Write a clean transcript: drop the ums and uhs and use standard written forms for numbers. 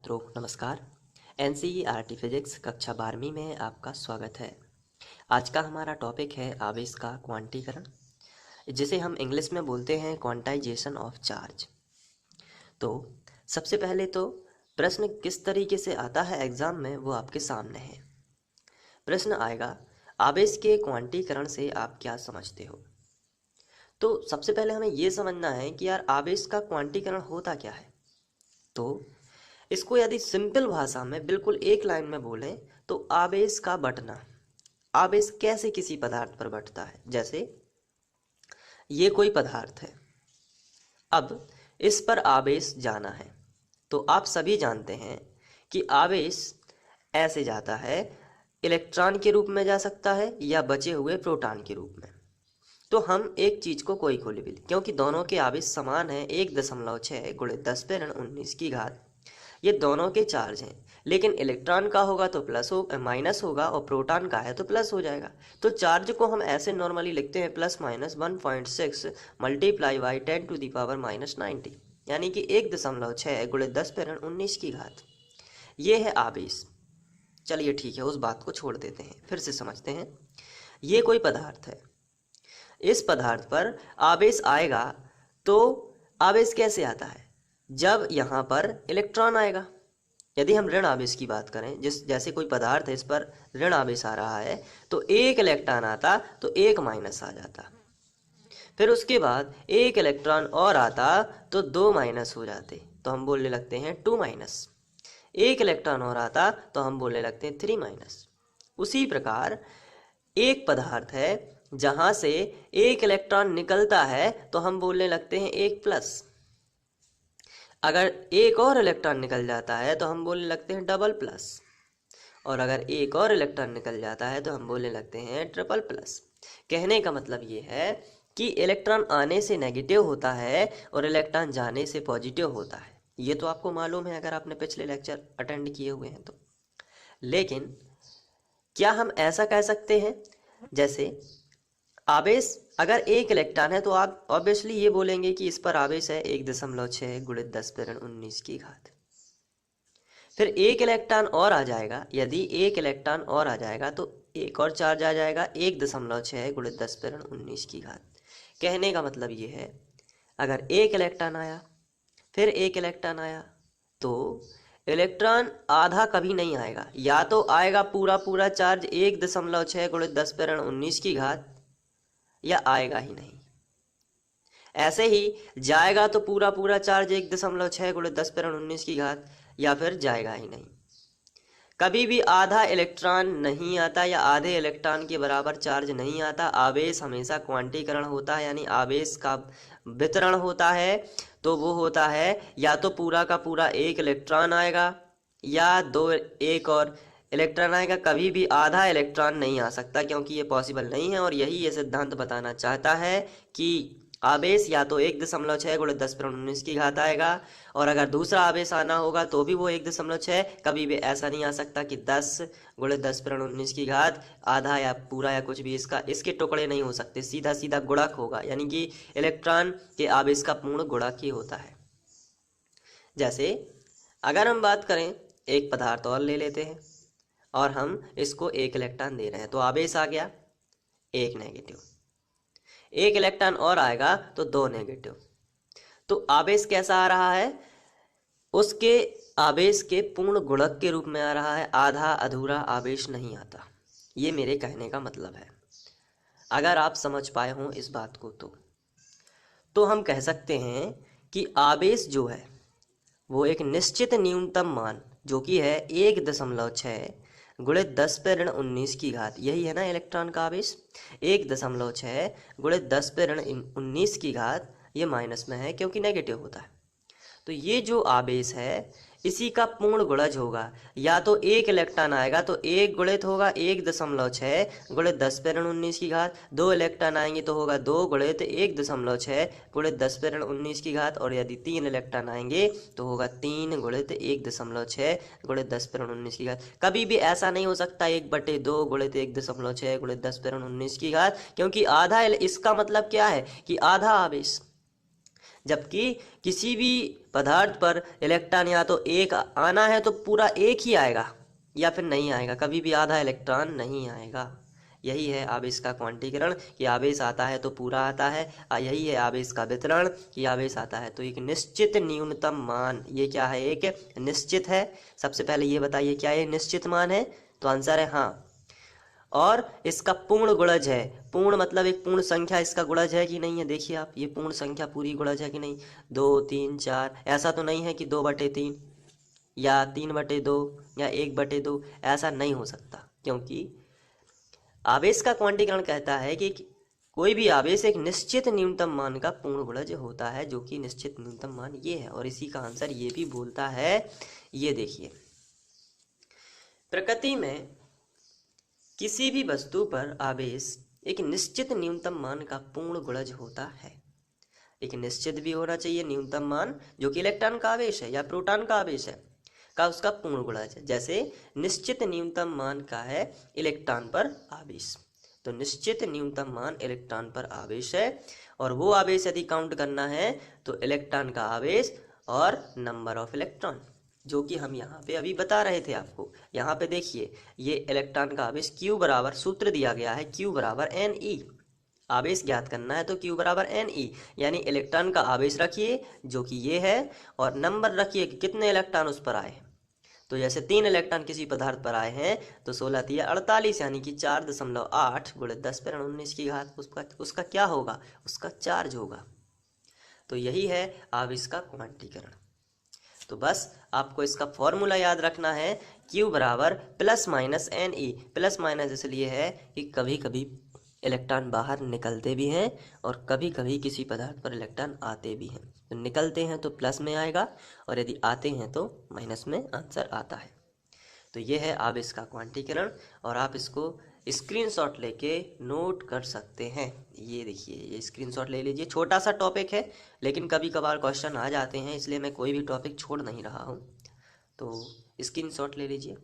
तो नमस्कार। NCERT physics कक्षा 12वीं में आपका स्वागत है। आज का हमारा टॉपिक है आवेश का क्वांटीकरण, जिसे हम इंग्लिश में बोलते हैं क्वांटाइजेशन ऑफ चार्ज। तो सबसे पहले तो प्रश्न किस तरीके से आता है एग्जाम में वो आपके सामने है। प्रश्न आएगा, आवेश के क्वांटीकरण से आप क्या समझते हो। तो सबसे पहले हमें ये समझना है कि यार आवेश का क्वांटीकरण होता क्या है। तो इसको यदि सिंपल भाषा में बिल्कुल एक लाइन में बोलें तो आवेश का बंटना। आवेश कैसे किसी पदार्थ पर बंटता है, जैसे ये कोई पदार्थ है, अब इस पर आवेश जाना है। तो आप सभी जानते हैं कि आवेश ऐसे जाता है, इलेक्ट्रॉन के रूप में जा सकता है या बचे हुए प्रोटॉन के रूप में। तो हम एक चीज को कोई खोले भी, क्योंकि दोनों के आवेश समान है 1.6 गुणित 10 पे ऋण 19 की घात, ये दोनों के चार्ज हैं। लेकिन इलेक्ट्रॉन का होगा तो माइनस होगा और प्रोटॉन का है तो प्लस हो जाएगा। तो चार्ज को हम ऐसे नॉर्मली लिखते हैं प्लस माइनस 1.6 मल्टीप्लाई बाई 10⁻90, यानी कि 1.6 गुणित 10 पे ऋण 19 की घात। ये है आवेश। चलिए ठीक है, उस बात को छोड़ देते हैं, फिर से समझते हैं। ये कोई पदार्थ है, इस पदार्थ पर आवेश आएगा तो आवेश कैसे आता है, जब यहाँ पर इलेक्ट्रॉन आएगा। यदि हम ऋण आवेश की बात करें, जैसे कोई पदार्थ है, इस पर ऋण आवेश आ रहा है तो एक इलेक्ट्रॉन आता तो एक माइनस आ जाता। फिर उसके बाद एक इलेक्ट्रॉन और आता तो दो माइनस हो जाते, तो हम बोलने लगते हैं 2 माइनस। एक इलेक्ट्रॉन और आता तो हम बोलने लगते हैं 3 माइनस। उसी प्रकार एक पदार्थ है जहां से एक इलेक्ट्रॉन निकलता है तो हम बोलने लगते हैं 1 प्लस। अगर एक और इलेक्ट्रॉन निकल जाता है तो हम बोलने लगते हैं डबल प्लस, और अगर एक और इलेक्ट्रॉन निकल जाता है तो हम बोलने लगते हैं ट्रिपल प्लस। कहने का मतलब ये है कि इलेक्ट्रॉन आने से नेगेटिव होता है और इलेक्ट्रॉन जाने से पॉजिटिव होता है। ये तो आपको मालूम है अगर आपने पिछले लेक्चर अटेंड किए हुए हैं तो। लेकिन क्या हम ऐसा कह सकते हैं, जैसे आवेश अगर एक इलेक्ट्रॉन है तो आप ऑब्वियसली ये बोलेंगे कि इस पर आवेश है 1.6 गुणित 10 पे ऋण 19 की घात। फिर एक इलेक्ट्रॉन और आ जाएगा, यदि एक इलेक्ट्रॉन और आ जाएगा तो एक और चार्ज आ जाएगा 1.6 गुणित 10 पे ऋण 19 की घात। कहने का मतलब ये है, अगर एक इलेक्ट्रॉन आया फिर एक इलेक्ट्रॉन आया तो इलेक्ट्रॉन आधा कभी नहीं आएगा, या तो आएगा पूरा पूरा चार्ज 1.6 गुणित 10 पे ऋण 19 की घात, या आएगा ही नहीं। ऐसे ही जाएगा तो पूरा पूरा चार्ज 1.6 गुणित 10 पे ऋण 19 की घात, या फिर जाएगा ही नहीं। कभी भी आधा इलेक्ट्रॉन नहीं आता या आधे इलेक्ट्रॉन के बराबर चार्ज नहीं आता। आवेश हमेशा क्वांटीकरण होता है, यानी आवेश का वितरण होता है, तो वो होता है या तो पूरा का पूरा एक इलेक्ट्रॉन आएगा या दो एक और इलेक्ट्रॉन आएगा। कभी भी आधा इलेक्ट्रॉन नहीं आ सकता, क्योंकि ये पॉसिबल नहीं है। और यही ये सिद्धांत बताना चाहता है कि आवेश या तो 1.6 गुणित 10 पे ऋण 19 की घात आएगा, और अगर दूसरा आवेश आना होगा तो भी वो 1.6। कभी भी ऐसा नहीं आ सकता कि 10 गुणित 10 पे ऋण 19 की घात आधा या पूरा या कुछ भी, इसके टुकड़े नहीं हो सकते। सीधा सीधा गुणक होगा, यानी कि इलेक्ट्रॉन के आवेश का पूर्ण गुणक ही होता है। जैसे अगर हम बात करें, एक पदार्थ और ले लेते हैं और हम इसको एक इलेक्ट्रॉन दे रहे हैं, तो आवेश आ गया एक नेगेटिव। एक इलेक्ट्रॉन और आएगा तो दो नेगेटिव। तो आवेश कैसा आ रहा है, उसके आवेश के पूर्ण गुणक के रूप में आ रहा है, आधा अधूरा आवेश नहीं आता। ये मेरे कहने का मतलब है। अगर आप समझ पाए हों इस बात को तो हम कह सकते हैं कि आवेश जो है वो एक निश्चित न्यूनतम मान, जो कि है 1.6 गुणित 10 पे ऋण 19 की घात, यही है ना इलेक्ट्रॉन का आवेश। 1.6 गुणित 10 पे ऋण 19 की घात, ये माइनस में है क्योंकि नेगेटिव होता है। तो ये जो आवेश है इसी का पूर्ण गुणज होगा। या तो एक इलेक्ट्रॉन आएगा तो एक गुणित होगा 1.6 गुणित 10 पे ऋण 19 की घात, दो इलेक्ट्रॉन आएंगे तो होगा दो गुणित 1.6 गुणित 10 पे ऋण 19 की घात, और यदि तीन इलेक्ट्रॉन आएंगे तो होगा 3 गुणित 1.6 गुणित 10 पे ऋण 19 की घात। कभी भी ऐसा नहीं हो सकता 1/2 गुणित 1.6 गुणित 10 पे ऋण 19 की घात, क्योंकि आधा, इसका मतलब क्या है कि आधा आवेश। जबकि किसी भी पदार्थ पर इलेक्ट्रॉन या तो एक आना है तो पूरा एक ही आएगा या फिर नहीं आएगा, कभी भी आधा इलेक्ट्रॉन नहीं आएगा। यही है आवेश का क्वांटीकरण कि आवेश आता है तो पूरा आता है। यही है आवेश का वितरण कि आवेश आता है तो एक निश्चित न्यूनतम मान, ये क्या है, एक निश्चित है। सबसे पहले ये बताइए क्या ये निश्चित मान है, तो आंसर है हाँ। और इसका पूर्ण गुणज है, पूर्ण मतलब एक पूर्ण संख्या, इसका गुणज है कि नहीं है, देखिए आप, ये पूर्ण संख्या पूरी गुणज है कि नहीं, 2 3 4, ऐसा तो नहीं है कि 2/3 या 3/2 या 1/2, ऐसा नहीं हो सकता, क्योंकि आवेश का क्वांटीकरण कहता है कि कोई भी आवेश एक निश्चित न्यूनतम मान का पूर्ण गुणज होता है, जो कि निश्चित न्यूनतम मान ये है। और इसी का आंसर ये भी बोलता है, ये देखिए, प्रकृति में किसी भी वस्तु पर आवेश एक निश्चित न्यूनतम मान का पूर्ण गुणज होता है। एक निश्चित भी होना चाहिए न्यूनतम मान, जो कि इलेक्ट्रॉन का आवेश है या प्रोटॉन का आवेश है, का उसका पूर्ण गुणज है। जैसे निश्चित न्यूनतम मान का है इलेक्ट्रॉन पर आवेश, तो निश्चित न्यूनतम मान इलेक्ट्रॉन पर आवेश है। और वो आवेश यदि काउंट करना है तो इलेक्ट्रॉन का आवेश और नंबर ऑफ इलेक्ट्रॉन, जो कि हम यहाँ पे अभी बता रहे थे आपको। यहाँ पे देखिए, ये इलेक्ट्रॉन का आवेश Q बराबर, सूत्र दिया गया है Q बराबर Ne। आवेश ज्ञात करना है तो Q बराबर Ne, यानी इलेक्ट्रॉन का आवेश रखिए जो कि ये है, और नंबर रखिए कि कितने इलेक्ट्रॉन उस पर आए हैं। तो जैसे 3 इलेक्ट्रॉन किसी पदार्थ पर आए हैं तो 16 तिया 48, यानी कि 4.8 गुणे 10⁻19 की घात, उसका क्या होगा, उसका चार्ज होगा। तो यही है आवेश का क्वांटीकरण। तो बस आपको इसका फॉर्मूला याद रखना है, Q बराबर ±Ne। प्लस माइनस इसलिए है कि कभी कभी इलेक्ट्रॉन बाहर निकलते भी हैं और कभी कभी किसी पदार्थ पर इलेक्ट्रॉन आते भी हैं। तो निकलते हैं तो प्लस में आएगा और यदि आते हैं तो माइनस में आंसर आता है। तो ये है आवेश का क्वांटीकरण, और आप इसको स्क्रीनशॉट लेके नोट कर सकते हैं। ये देखिए, ये स्क्रीनशॉट ले लीजिए, छोटा सा टॉपिक है लेकिन कभी कभार क्वेश्चन आ जाते हैं, इसलिए मैं कोई भी टॉपिक छोड़ नहीं रहा हूँ, तो स्क्रीनशॉट ले लीजिए।